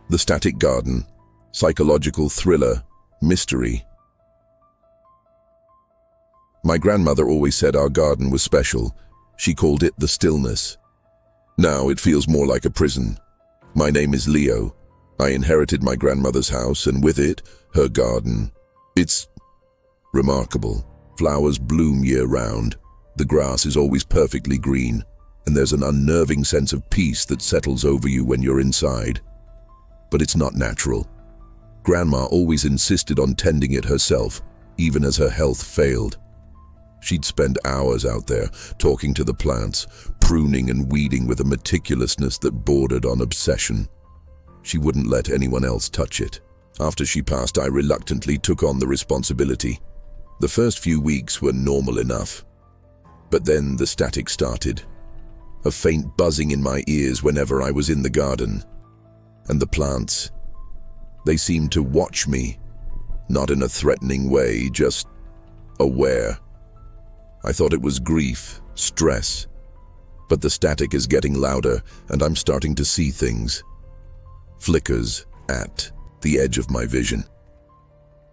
The Static Garden, psychological thriller, mystery. My grandmother always said our garden was special. She called it the stillness. Now it feels more like a prison. My name is Leo. I inherited my grandmother's house and with it, her garden. It's remarkable. Flowers bloom year-round. The grass is always perfectly green, and there's an unnerving sense of peace that settles over you when you're inside. But it's not natural. Grandma always insisted on tending it herself, even as her health failed. She'd spend hours out there, talking to the plants, pruning and weeding with a meticulousness that bordered on obsession. She wouldn't let anyone else touch it. After she passed, I reluctantly took on the responsibility. The first few weeks were normal enough. But then the static started. A faint buzzing in my ears whenever I was in the garden. And the plants, they seemed to watch me, not in a threatening way, just aware. I thought it was grief, stress. But the static is getting louder, and I'm starting to see things. Flickers at the edge of my vision.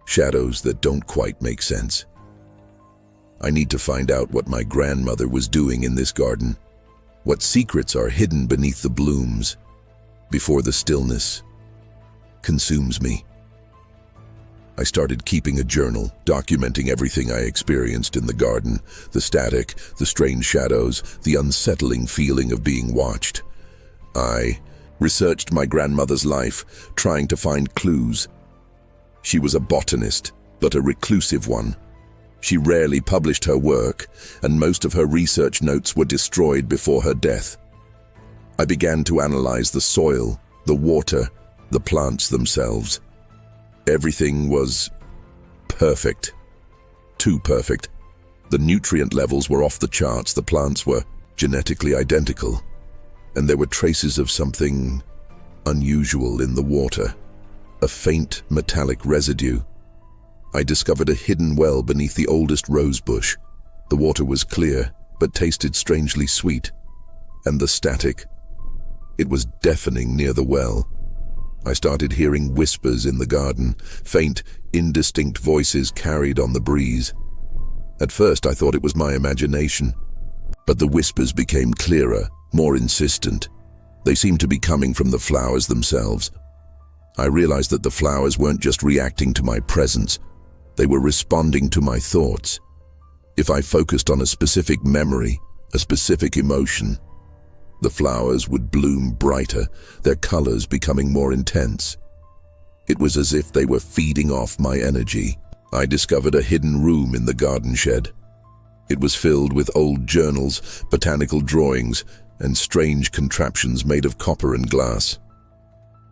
Shadows that don't quite make sense. I need to find out what my grandmother was doing in this garden. What secrets are hidden beneath the blooms, before the stillness consumes me. I started keeping a journal, documenting everything I experienced in the garden, the static, the strange shadows, the unsettling feeling of being watched. I researched my grandmother's life, trying to find clues. She was a botanist, but a reclusive one. She rarely published her work, and most of her research notes were destroyed before her death. I began to analyze the soil, the water, the plants themselves. Everything was perfect. Too perfect. The nutrient levels were off the charts, the plants were genetically identical, and there were traces of something unusual in the water. A faint metallic residue. I discovered a hidden well beneath the oldest rose bush. The water was clear, but tasted strangely sweet. And the static, it was deafening near the well. I started hearing whispers in the garden, faint, indistinct voices carried on the breeze. At first I thought it was my imagination, but the whispers became clearer, more insistent. They seemed to be coming from the flowers themselves. I realized that the flowers weren't just reacting to my presence, they were responding to my thoughts. If I focused on a specific memory, a specific emotion, the flowers would bloom brighter, their colors becoming more intense. It was as if they were feeding off my energy. I discovered a hidden room in the garden shed. It was filled with old journals, botanical drawings, and strange contraptions made of copper and glass.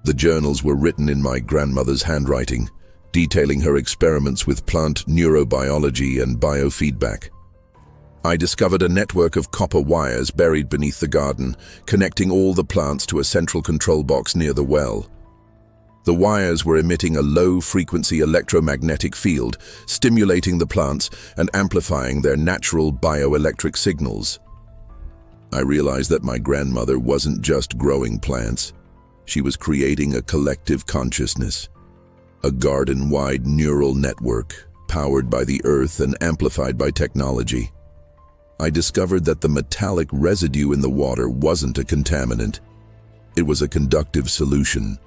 The journals were written in my grandmother's handwriting, detailing her experiments with plant neurobiology and biofeedback. I discovered a network of copper wires buried beneath the garden, connecting all the plants to a central control box near the well. The wires were emitting a low-frequency electromagnetic field, stimulating the plants and amplifying their natural bioelectric signals. I realized that my grandmother wasn't just growing plants. She was creating a collective consciousness, a garden-wide neural network, powered by the earth and amplified by technology. I discovered that the metallic residue in the water wasn't a contaminant. It was a conductive solution,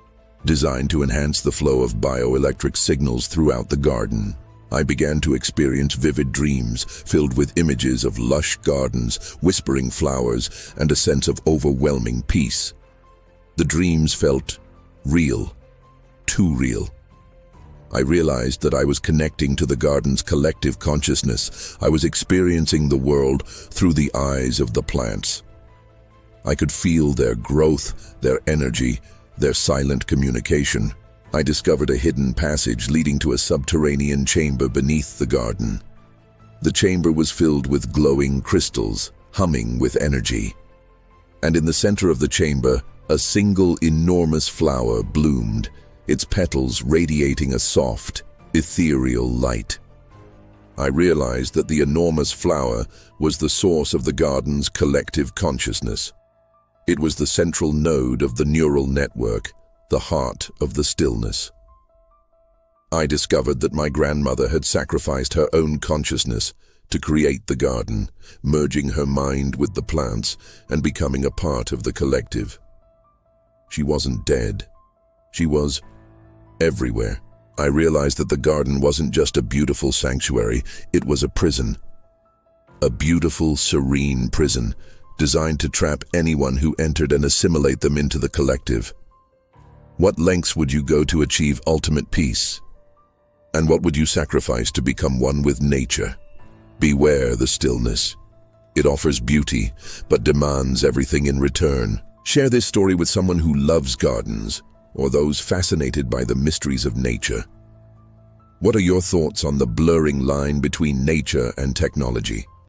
designed to enhance the flow of bioelectric signals throughout the garden. I began to experience vivid dreams filled with images of lush gardens, whispering flowers, and a sense of overwhelming peace. The dreams felt real, too real. I realized that I was connecting to the garden's collective consciousness. I was experiencing the world through the eyes of the plants. I could feel their growth, their energy, their silent communication. I discovered a hidden passage leading to a subterranean chamber beneath the garden. The chamber was filled with glowing crystals, humming with energy. And in the center of the chamber, a single enormous flower bloomed, its petals radiating a soft, ethereal light. I realized that the enormous flower was the source of the garden's collective consciousness. It was the central node of the neural network, the heart of the stillness. I discovered that my grandmother had sacrificed her own consciousness to create the garden, merging her mind with the plants and becoming a part of the collective. She wasn't dead. She was everywhere. I realized that the garden wasn't just a beautiful sanctuary, it was a prison. A beautiful, serene prison, designed to trap anyone who entered and assimilate them into the collective. What lengths would you go to achieve ultimate peace? And what would you sacrifice to become one with nature? Beware the stillness. It offers beauty, but demands everything in return. Share this story with someone who loves gardens, or those fascinated by the mysteries of nature. What are your thoughts on the blurring line between nature and technology?